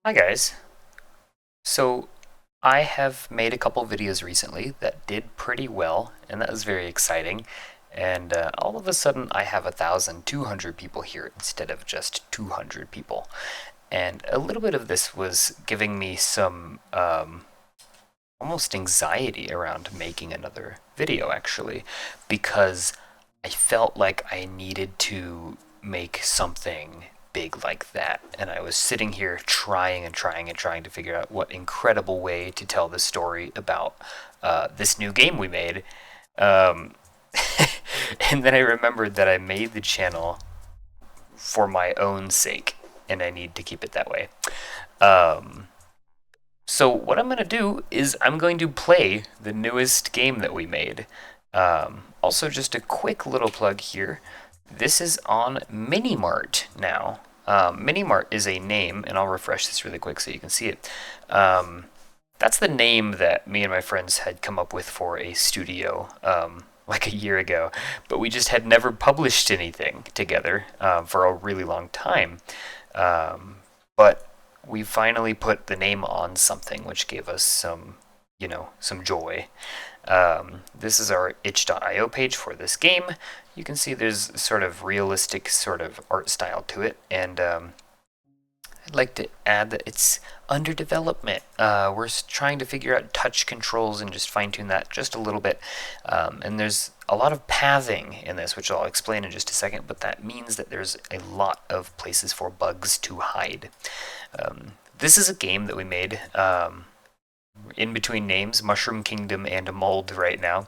Hi guys. So I have made a couple videos recently that did pretty well, and that was very exciting. And all of a sudden, I have 1,200 people here instead of just 200 people. And a little bit of this was giving me some almost anxiety around making another video, actually, because I felt like I needed to make something big like that. And I was sitting here trying and trying and trying to figure out what incredible way to tell the story about this new game we made. Um, and then I remembered that I made the channel for my own sake, and I need to keep it that way. Um, so what I'm going to do is I'm going to play the newest game that we made. Also, just a quick little plug here. This is on MiniMart now. MiniMart is a name, and I'll refresh this really quick so you can see it. That's the name that me and my friends had come up with for a studio like a year ago, but we just had never published anything together for a really long time. But we finally put the name on something, which gave us some joy. This is our itch.io page for this game. You can see there's sort of realistic sort of art style to it, and I'd like to add that it's under development. We're trying to figure out touch controls and just fine tune that just a little bit. And there's a lot of pathing in this, which I'll explain in just a second, but that means that there's a lot of places for bugs to hide. This is a game that we made in between names, Mushroom Kingdom and Mold right now.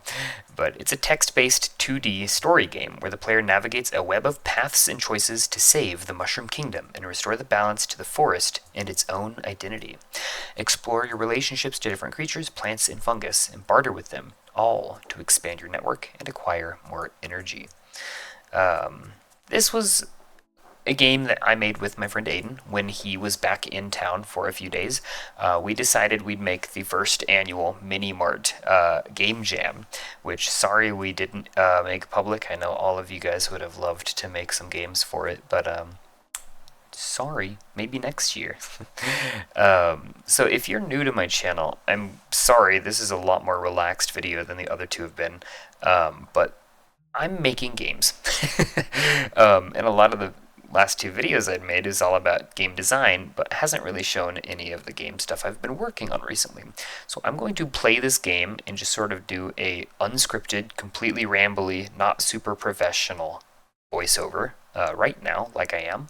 But it's a text-based 2D story game where the player navigates a web of paths and choices to save the Mushroom Kingdom and restore the balance to the forest and its own identity. Explore your relationships to different creatures, plants, and fungus, and barter with them, all to expand your network and acquire more energy. This was a game that I made with my friend Aiden when he was back in town for a few days. We decided we'd make the first annual MiniMart game jam, which sorry we didn't make public. I know all of you guys would have loved to make some games for it, but sorry, maybe next year. So if you're new to my channel, I'm sorry, this is a lot more relaxed video than the other two have been, but I'm making games. And a lot of the last two videos I'd made is all about game design, but hasn't really shown any of the game stuff I've been working on recently. So I'm going to play this game and just sort of do a unscripted, completely rambly, not super professional voiceover right now, like I am.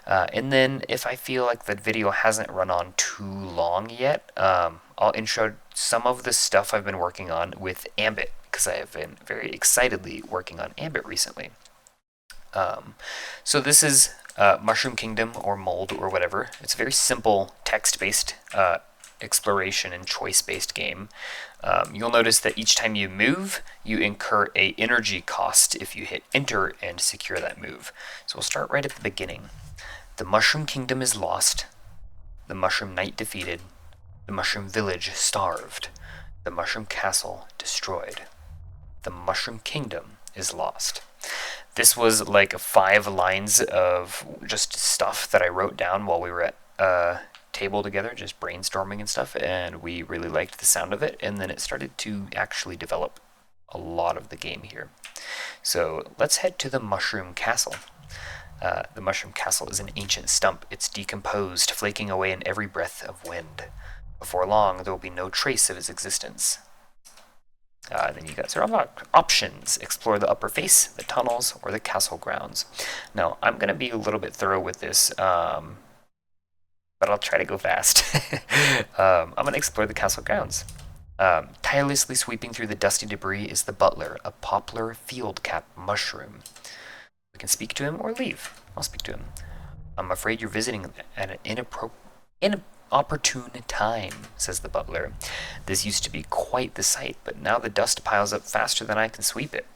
And then if I feel like the video hasn't run on too long yet, I'll intro some of the stuff I've been working on with Ambit, because I have been very excitedly working on Ambit recently. So this is Mushroom Kingdom or Mold or whatever. It's a very simple text-based exploration and choice-based game. You'll notice that each time you move, you incur a energy cost if you hit enter and secure that move. So we'll start right at the beginning. The Mushroom Kingdom is lost. The Mushroom Knight defeated. The Mushroom Village starved. The Mushroom Castle destroyed. The Mushroom Kingdom is lost. This was like 5 lines of just stuff that I wrote down while we were at table together, just brainstorming and stuff, and we really liked the sound of it, and then it started to actually develop a lot of the game here. So let's head to the Mushroom Castle. The Mushroom Castle is an ancient stump. It's decomposed, flaking away in every breath of wind. Before long, there will be no trace of its existence. Then you got sort of options. Explore the upper face, the tunnels, or the castle grounds. Now, I'm going to be a little bit thorough with this, but I'll try to go fast. I'm going to explore the castle grounds. Tirelessly sweeping through the dusty debris is the butler, a poplar field-cap mushroom. We can speak to him or leave. I'll speak to him. I'm afraid you're visiting at an inopportune time, says the butler. This used to be quite the sight, but now the dust piles up faster than I can sweep it.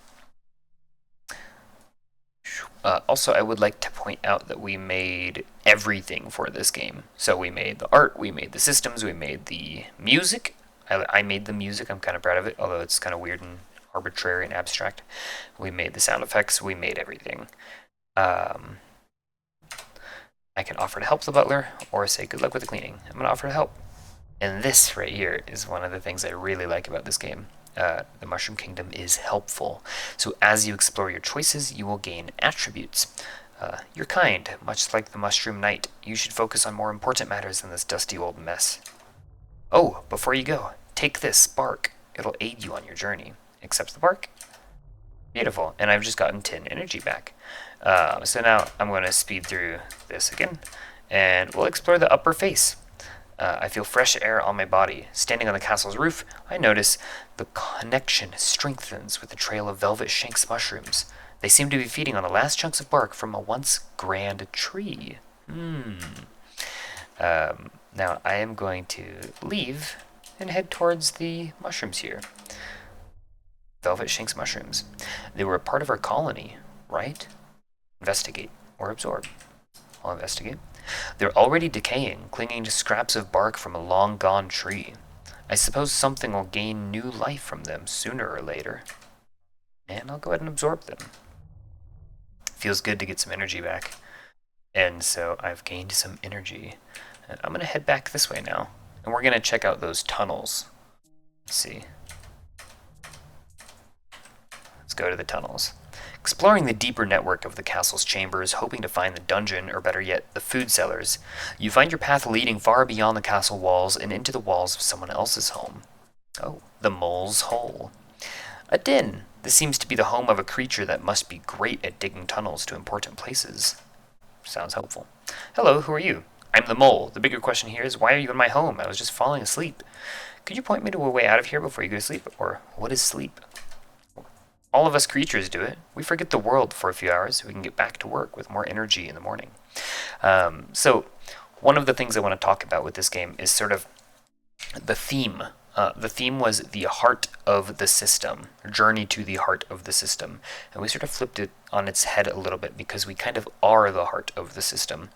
Also, I would like to point out that we made everything for this game. So we made the art, we made the systems, we made the music. I made the music, I'm kind of proud of it, although it's kind of weird and arbitrary and abstract. We made the sound effects, we made everything. I can offer to help the butler or say good luck with the cleaning. I'm going to offer to help. And this right here is one of the things I really like about this game. The Mushroom Kingdom is helpful. So as you explore your choices, you will gain attributes. You're kind, much like the Mushroom Knight. You should focus on more important matters than this dusty old mess. Oh, before you go, take this bark. It'll aid you on your journey. Accepts the bark? Beautiful. And I've just gotten 10 energy back. So now I'm going to speed through this again, and we'll explore the upper face. I feel fresh air on my body. Standing on the castle's roof, I notice the connection strengthens with the trail of velvet shanks mushrooms. They seem to be feeding on the last chunks of bark from a once grand tree. Now I am going to leave and head towards the mushrooms here. Velvet shanks mushrooms. They were a part of our colony, right? Investigate or absorb. I'll investigate. They're already decaying, clinging to scraps of bark from a long-gone tree. I suppose something will gain new life from them sooner or later. And I'll go ahead and absorb them. Feels good to get some energy back. And so I've gained some energy. I'm going to head back this way now. And we're going to check out those tunnels. Let's see. Let's go to the tunnels. Exploring the deeper network of the castle's chambers, hoping to find the dungeon, or better yet, the food cellars, you find your path leading far beyond the castle walls and into the walls of someone else's home. Oh, the mole's hole. A den. This seems to be the home of a creature that must be great at digging tunnels to important places. Sounds helpful. Hello, who are you? I'm the mole. The bigger question here is, why are you in my home? I was just falling asleep. Could you point me to a way out of here before you go to sleep? Or, what is sleep? All of us creatures do it. We forget the world for a few hours so we can get back to work with more energy in the morning. So one of the things I want to talk about with this game is sort of the theme. The theme was the heart of the system, journey to the heart of the system. And we sort of flipped it on its head a little bit because we kind of are the heart of the system.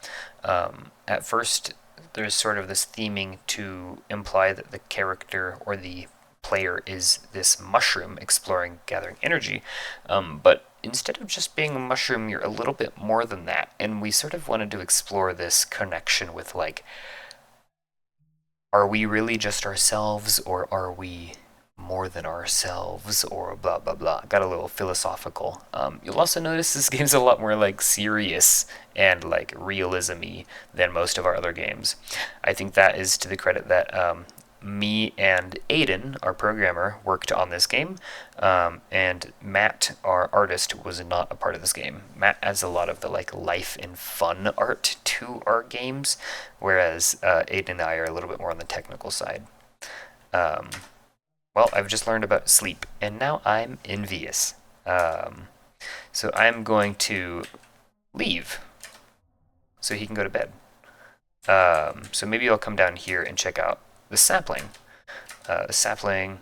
At first, there's sort of this theming to imply that the character or the player is this mushroom exploring, gathering energy, but instead of just being a mushroom, you're a little bit more than that. And we sort of wanted to explore this connection with, like, are we really just ourselves, or are we more than ourselves, or blah blah blah. Got a little philosophical. You'll also notice this game's a lot more like serious and like realism-y than most of our other games. I think that is to the credit that me and Aiden, our programmer, worked on this game, and Matt, our artist, was not a part of this game. Matt adds a lot of the like life and fun art to our games, whereas Aiden and I are a little bit more on the technical side. Well, I've just learned about sleep, and now I'm envious. So I'm going to leave so he can go to bed. So maybe I'll come down here and check out the sapling. The sapling,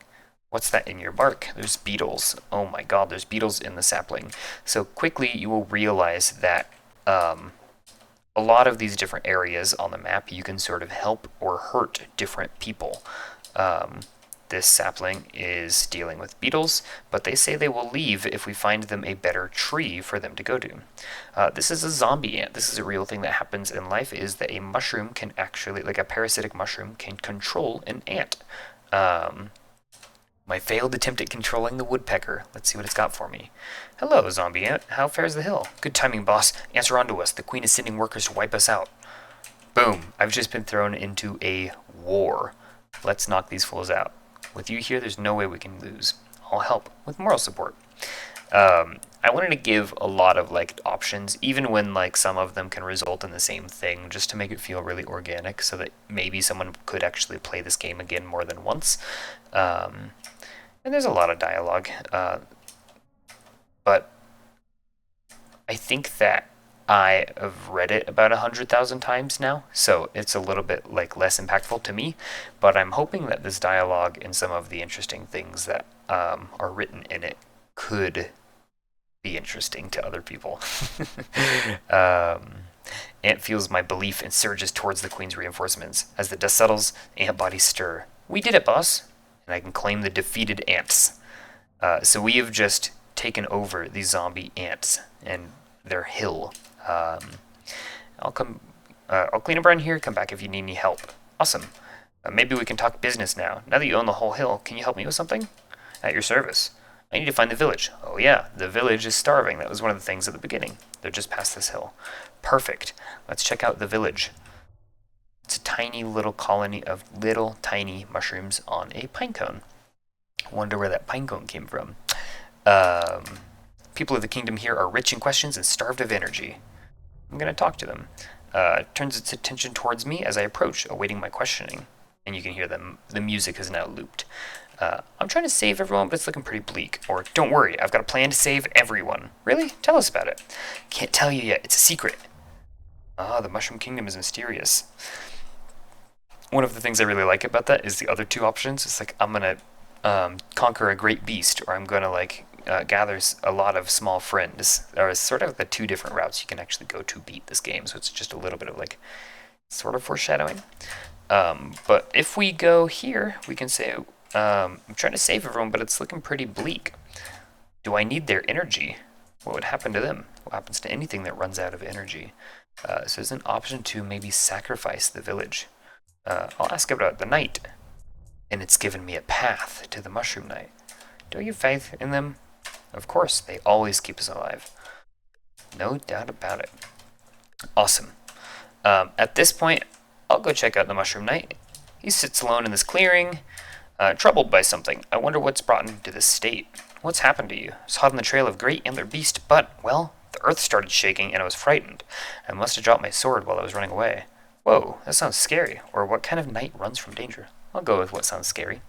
what's that in your bark? There's beetles. Oh my god, there's beetles in the sapling. So quickly you will realize that a lot of these different areas on the map, you can sort of help or hurt different people. This sapling is dealing with beetles, but they say they will leave if we find them a better tree for them to go to. This is a zombie ant. This is a real thing that happens in life, is that a mushroom can actually, like a parasitic mushroom, can control an ant. My failed attempt at controlling the woodpecker. Let's see what it's got for me. Hello, zombie ant. How fares the hill? Good timing, boss. Ants are onto us. The queen is sending workers to wipe us out. Boom. I've just been thrown into a war. Let's knock these fools out. With you here, there's no way we can lose. I'll help with moral support. I wanted to give a lot of like options, even when like some of them can result in the same thing, just to make it feel really organic, so that maybe someone could actually play this game again more than once. And there's a lot of dialogue, but I think that I have read it about 100,000 times now, so it's a little bit like less impactful to me, but I'm hoping that this dialogue and some of the interesting things that are written in it could be interesting to other people. Ant feels my belief and surges towards the queen's reinforcements. As the dust settles, ant bodies stir. We did it, boss! And I can claim the defeated ants. So we have just taken over these zombie ants and their hill. I'll come I'll clean up around here, come back if you need any help. Awesome. Maybe we can talk business now. Now that you own the whole hill, can you help me with something? At your service. I need to find the village. Oh yeah, the village is starving. That was one of the things at the beginning. They're just past this hill. Perfect. Let's check out the village. It's a tiny little colony of little tiny mushrooms on a pine cone. Wonder where that pine cone came from. People of the kingdom here are rich in questions and starved of energy. I'm going to talk to them. Turns its attention towards me as I approach, awaiting my questioning. And you can hear the music is now looped. I'm trying to save everyone, but it's looking pretty bleak. Or, don't worry, I've got a plan to save everyone. Really? Tell us about it. Can't tell you yet, it's a secret. Ah, the Mushroom Kingdom is mysterious. One of the things I really like about that is the other two options. It's like, I'm gonna conquer a great beast, or I'm gonna gather a lot of small friends. There are sort of the two different routes you can actually go to beat this game, so it's just a little bit of sort of foreshadowing. But if we go here, we can say, I'm trying to save everyone, but it's looking pretty bleak. Do I need their energy? What would happen to them? What happens to anything that runs out of energy? So there's an option to maybe sacrifice the village. I'll ask about the knight, and it's given me a path to the Mushroom Knight. Do you have faith in them? Of course, they always keep us alive. No doubt about it. Awesome. At this point, I'll go check out the Mushroom Knight. He sits alone in this clearing, troubled by something. I wonder what's brought him to this state. What's happened to you? I was hot on the trail of great antler beast, but, well, the earth started shaking and I was frightened. I must have dropped my sword while I was running away. Whoa, that sounds scary. Or what kind of knight runs from danger? I'll go with what sounds scary.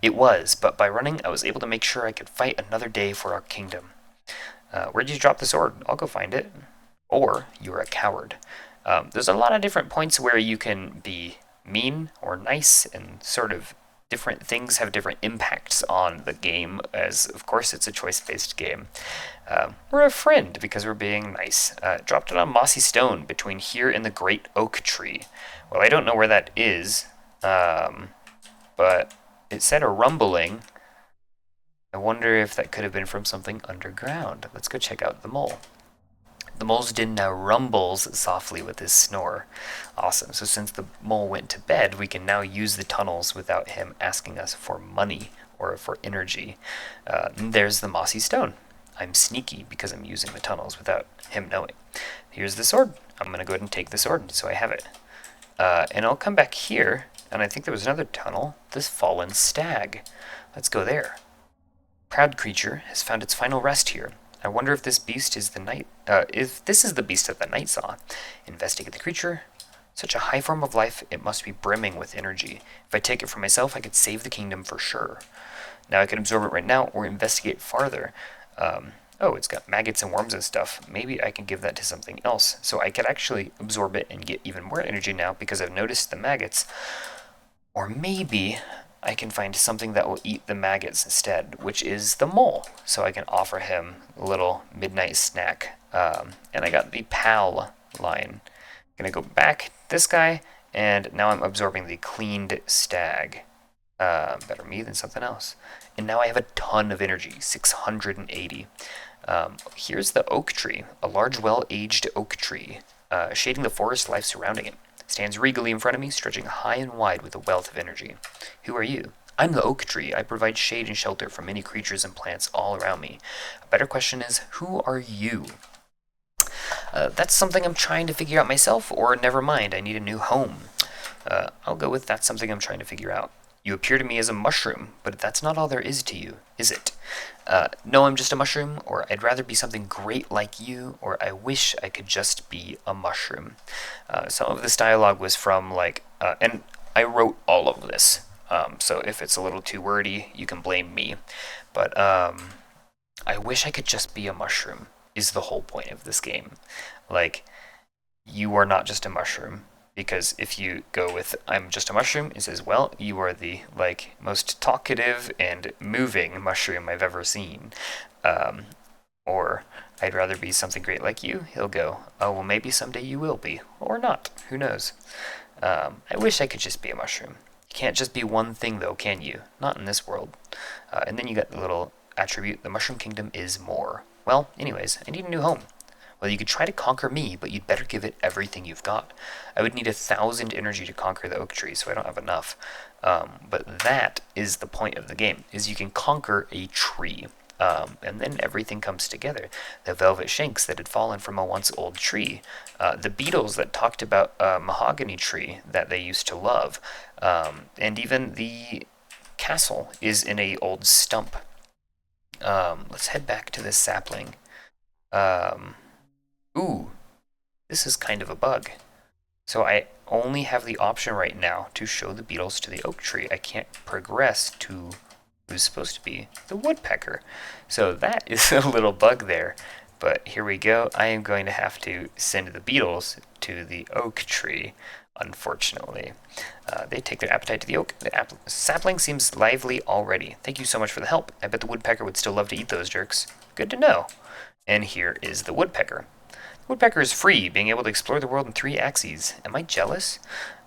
It was, but by running, I was able to make sure I could fight another day for our kingdom. Where did you drop the sword? I'll go find it. Or you're a coward. There's a lot of different points where you can be mean or nice, and sort of different things have different impacts on the game, as of course it's a choice-based game. We're a friend because we're being nice. Dropped it on mossy stone between here and the great oak tree. Well, I don't know where that is, but it said a rumbling. I wonder if that could have been from something underground. Let's go check out the mole. The mole's den now rumbles softly with his snore. Awesome. So since the mole went to bed, we can now use the tunnels without him asking us for money or for energy. And there's the mossy stone. I'm sneaky because I'm using the tunnels without him knowing. Here's the sword. I'm going to go ahead and take the sword so I have it. And I'll come back here, and I think there was another tunnel. This fallen stag. Let's go there. Proud creature has found its final rest here. I wonder if this beast is the knight. If this is the beast that the knight saw. Investigate the creature. Such a high form of life, it must be brimming with energy. If I take it for myself, I could save the kingdom for sure. Now I can absorb it right now or investigate farther. Oh, it's got maggots and worms and stuff. Maybe I can give that to something else. So I could actually absorb it and get even more energy now because I've noticed the maggots. Or maybe I can find something that will eat the maggots instead, which is the mole. So I can offer him a little midnight snack. And I got the pal line. I'm gonna go back this guy, and now I'm absorbing the cleaned stag. Better me than something else. And now I have a ton of energy, 680. Here's the oak tree, a large, well-aged oak tree, shading the forest life surrounding it. Stands regally in front of me, stretching high and wide with a wealth of energy. Who are you? I'm the oak tree. I provide shade and shelter for many creatures and plants all around me. A better question is, who are you? That's something I'm trying to figure out myself, or never mind, I need a new home. I'll go with that's something I'm trying to figure out. You appear to me as a mushroom, but that's not all there is to you, is it? No, I'm just a mushroom, or I'd rather be something great like you, or I wish I could just be a mushroom. Some of this dialogue was from, and I wrote all of this, so if it's a little too wordy, you can blame me. But I wish I could just be a mushroom, is the whole point of this game. You are not just a mushroom. Because if you go with I'm just a mushroom, it says, well, you are the most talkative and moving mushroom I've ever seen. Or I'd rather be something great like you. He'll go, oh, well, maybe someday you will be. Or not. Who knows? I wish I could just be a mushroom. You can't just be one thing, though, can you? Not in this world. And then you got the little attribute, the Mushroom Kingdom is more. Well, anyways, I need a new home. Well, you could try to conquer me, but you'd better give it everything you've got. I would need 1,000 energy to conquer the oak tree, so I don't have enough. But that is the point of the game, is you can conquer a tree. And then everything comes together. The velvet shanks that had fallen from a once old tree, the beetles that talked about a mahogany tree that they used to love, and even the castle is in a old stump. Let's head back to this sapling. Um, ooh, this is kind of a bug. So I only have the option right now to show the beetles to the oak tree. I can't progress to who's supposed to be the woodpecker. So that is a little bug there. But here we go. I am going to have to send the beetles to the oak tree, unfortunately. They take their appetite to the oak. The sapling seems lively already. Thank you so much for the help. I bet the woodpecker would still love to eat those jerks. Good to know. And here is the woodpecker. The woodpecker is free, being able to explore the world in 3 axes. Am I jealous?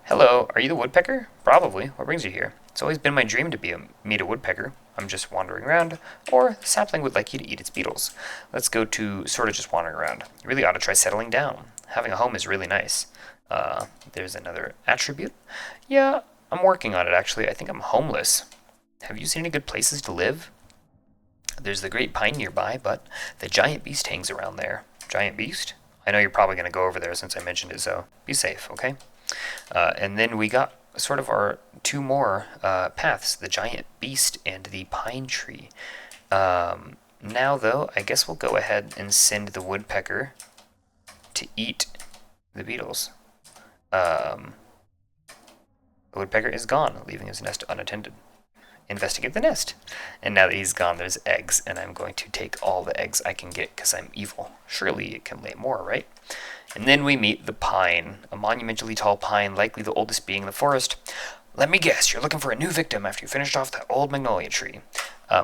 Hello, are you the woodpecker? Probably. What brings you here? It's always been my dream to meet a woodpecker. I'm just wandering around, or the sapling would like you to eat its beetles. Let's go to sort of just wandering around. You really ought to try settling down. Having a home is really nice. There's another attribute. Yeah, I'm working on it actually. I think I'm homeless. Have you seen any good places to live? There's the great pine nearby, but the giant beast hangs around there. Giant beast? I know you're probably going to go over there since I mentioned it, so be safe, okay? And then we got sort of our 2 more paths, the giant beast and the pine tree. Now, though, I guess we'll go ahead and send the woodpecker to eat the beetles. The woodpecker is gone, leaving his nest unattended. Investigate the nest. And now that he's gone, there's eggs, and I'm going to take all the eggs I can get because I'm evil. Surely it can lay more, right? And then we meet the pine, a monumentally tall pine, likely the oldest being in the forest. Let me guess, you're looking for a new victim after you finished off that old magnolia tree.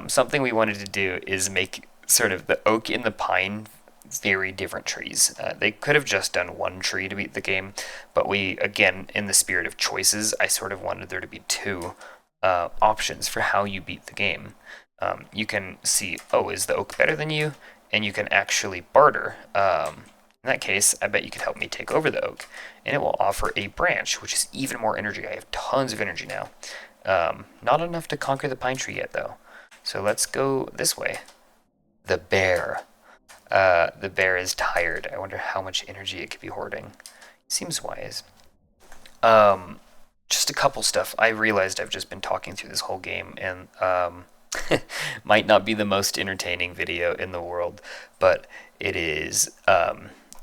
Something we wanted to do is make sort of the oak and the pine very different trees. They could have just done 1 tree to beat the game, but we, again, in the spirit of choices, I sort of wanted there to be 2 options for how you beat the game. You can see, oh, is the oak better than you? And you can actually barter. In that case, I bet you could help me take over the oak, and it will offer a branch, which is even more energy. I have tons of energy now. Not enough to conquer the pine tree yet, though. So let's go this way. The bear. The bear is tired. I wonder how much energy it could be hoarding. Seems wise. Just a couple stuff. I realized I've just been talking through this whole game, and might not be the most entertaining video in the world, but it is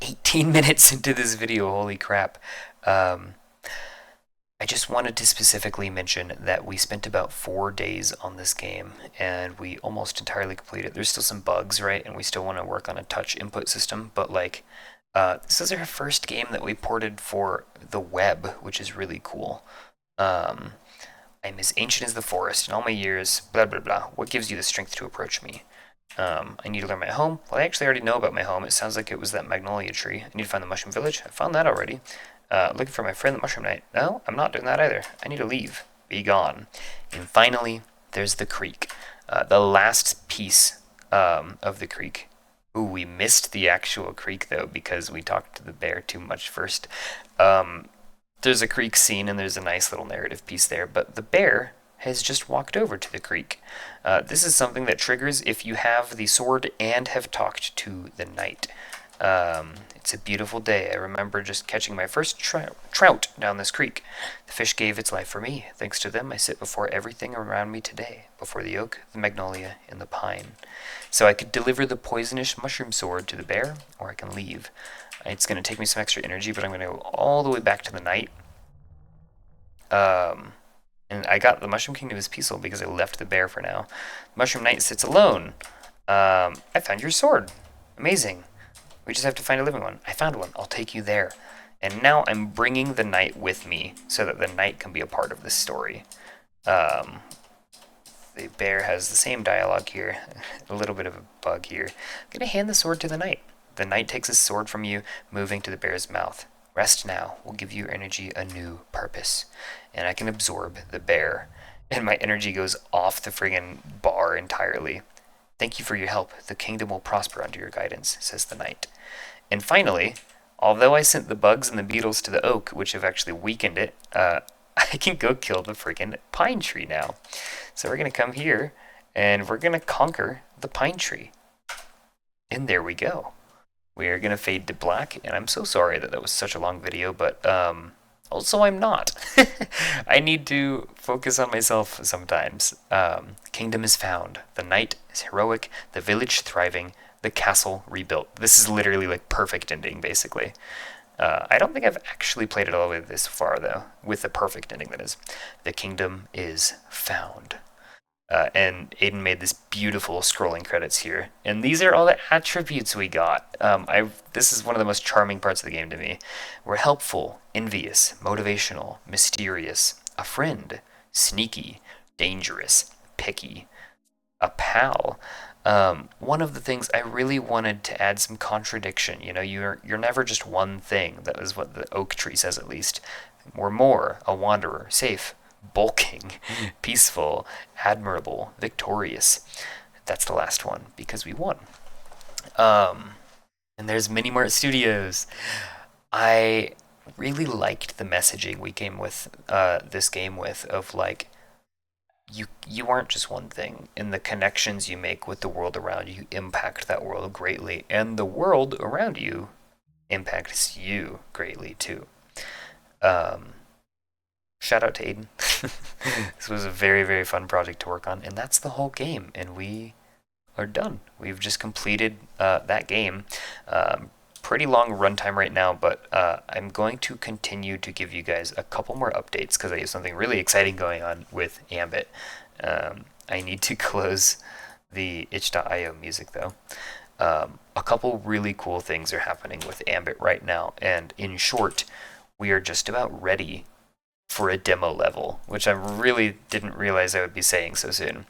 18 minutes into this video. Holy crap. I just wanted to specifically mention that we spent about 4 days on this game, and we almost entirely completed it. There's still some bugs, right? And we still want to work on a touch input system, but like, this is our first game that we ported for the web, which is really cool. I'm as ancient as the forest. In all my years, blah, blah, blah. What gives you the strength to approach me? I need to learn my home. Well, I actually already know about my home. It sounds like it was that magnolia tree. I need to find the mushroom village. I found that already. Looking for my friend, the mushroom knight. No, I'm not doing that either. I need to leave. Be gone. And finally, there's the creek. The last piece of the creek. Ooh, we missed the actual creek, though, because we talked to the bear too much first. There's a creek scene, and there's a nice little narrative piece there, but the bear has just walked over to the creek. This is something that triggers if you have the sword and have talked to the knight. It's a beautiful day. I remember just catching my first trout down this creek. The fish gave its life for me. Thanks to them, I sit before everything around me today, before the oak, the magnolia, and the pine. So I could deliver the poisonous mushroom sword to the bear, or I can leave. It's going to take me some extra energy, but I'm going to go all the way back to the knight. And I got the Mushroom Kingdom is peaceful because I left the bear for now. The Mushroom Knight sits alone. I found your sword. Amazing. We just have to find a living one. I found one. I'll take you there. And now I'm bringing the knight with me so that the knight can be a part of this story. The bear has the same dialogue here. A little bit of a bug here. I'm going to hand the sword to the knight. The knight takes his sword from you, moving to the bear's mouth. Rest now. Will give your energy a new purpose. And I can absorb the bear. And my energy goes off the friggin' bar entirely. Thank you for your help. The kingdom will prosper under your guidance, says the knight. And finally, although I sent the bugs and the beetles to the oak, which have actually weakened it, I can go kill the freaking pine tree now. So we're going to come here, and we're going to conquer the pine tree. And there we go. We are going to fade to black, and I'm so sorry that that was such a long video, but also I'm not. I need to focus on myself sometimes. Kingdom is found. The knight is heroic. The village thriving. The castle rebuilt. This is literally like perfect ending, basically. I don't think I've actually played it all the way this far, though, with the perfect ending, that is. The kingdom is found. And Aiden made this beautiful scrolling credits here. And these are all the attributes we got. This is one of the most charming parts of the game to me. We're helpful, envious, motivational, mysterious, a friend, sneaky, dangerous, picky, a pal. One of the things I really wanted to add some contradiction. You know, you're never just one thing. That is what the oak tree says, at least. We're more, a wanderer, safe, bulking, peaceful, admirable, victorious. That's the last one because we won. And there's MiniMart Studios. I really liked the messaging we came with this game with, of like, you aren't just one thing, and the connections you make with the world around you impact that world greatly, and the world around you impacts you greatly too. Um, Shout out to Aiden. This was a very, very fun project to work on, and that's the whole game, and we are done. We've just completed that game. Pretty long runtime right now, but I'm going to continue to give you guys a couple more updates because I have something really exciting going on with Ambit. I need to close the itch.io music though. A couple really cool things are happening with Ambit right now, and in short, we are just about ready for a demo level, which I really didn't realize I would be saying so soon.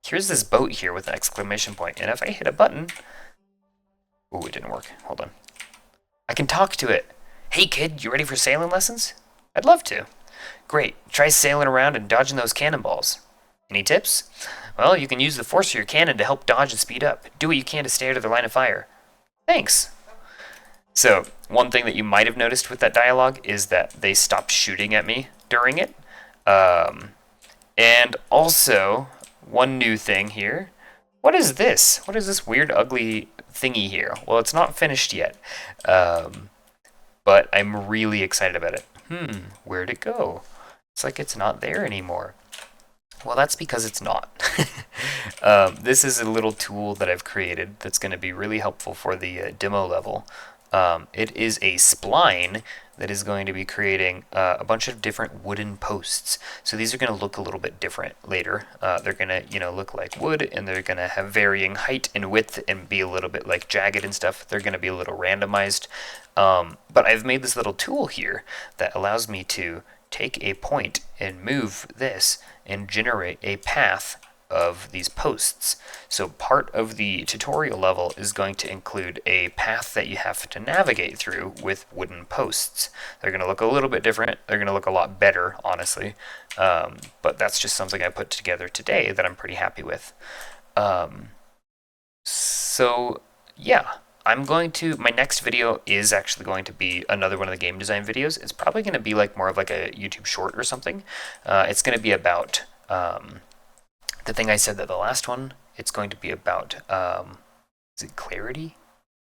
Here's this boat here with an exclamation point, and if I hit a button... Ooh, it didn't work. Hold on. I can talk to it. Hey kid, you ready for sailing lessons? I'd love to. Great. Try sailing around and dodging those cannonballs. Any tips? Well, you can use the force of your cannon to help dodge and speed up. Do what you can to stay out of their line of fire. Thanks. So, one thing that you might have noticed with that dialogue is that they stopped shooting at me during it. And also, one new thing here. What is this? What is this weird, ugly thingy here? Well, it's not finished yet. But I'm really excited about it. Where'd it go? It's like it's not there anymore. Well, that's because it's not. This is a little tool that I've created that's going to be really helpful for the demo level. It is a spline that is going to be creating a bunch of different wooden posts. So these are going to look a little bit different later. They're going to, look like wood, and they're going to have varying height and width and be a little bit like jagged and stuff. They're going to be a little randomized. But I've made this little tool here that allows me to take a point and move this and generate a path of these posts. So part of the tutorial level is going to include a path that you have to navigate through with wooden posts. They're going to look a little bit different. They're going to look a lot better, honestly. But that's just something I put together today that I'm pretty happy with. So yeah, my next video is actually going to be another one of the game design videos. It's probably going to be like more of like a YouTube short or something. It's going to be about the thing I said that the last one, it's going to be about, is it clarity?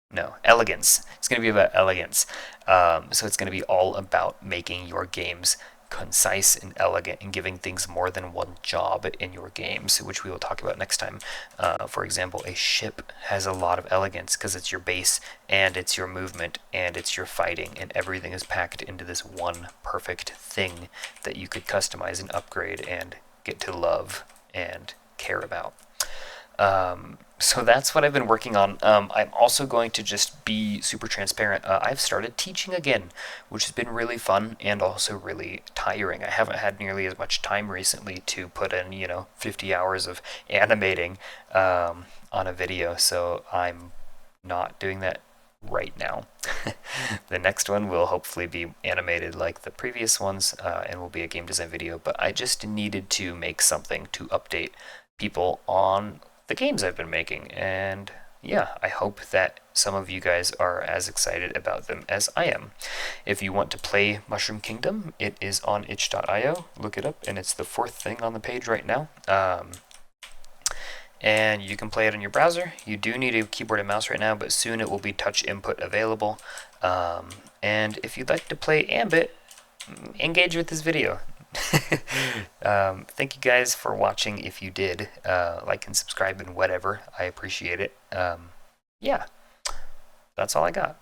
No, elegance. It's going to be about elegance. So it's going to be all about making your games concise and elegant and giving things more than one job in your games, which we will talk about next time. For example, a ship has a lot of elegance because it's your base and it's your movement and it's your fighting, and everything is packed into this one perfect thing that you could customize and upgrade and get to love and care about. So that's what I've been working on. I'm also going to just be super transparent. I've started teaching again, which has been really fun and also really tiring. I haven't had nearly as much time recently to put in, 50 hours of animating on a video, so I'm not doing that right now. The next one will hopefully be animated like the previous ones, and will be a game design video, but I just needed to make something to update people on the games I've been making, and yeah, I hope that some of you guys are as excited about them as I am. If you want to play Mushroom Kingdom, it is on itch.io. Look it up, and it's the fourth thing on the page right now. And you can play it on your browser. You do need a keyboard and mouse right now, but soon it will be touch input available. And if you'd like to play Ambit, engage with this video. Thank you guys for watching. If you did, like and subscribe and whatever, I appreciate it. Yeah, that's all I got.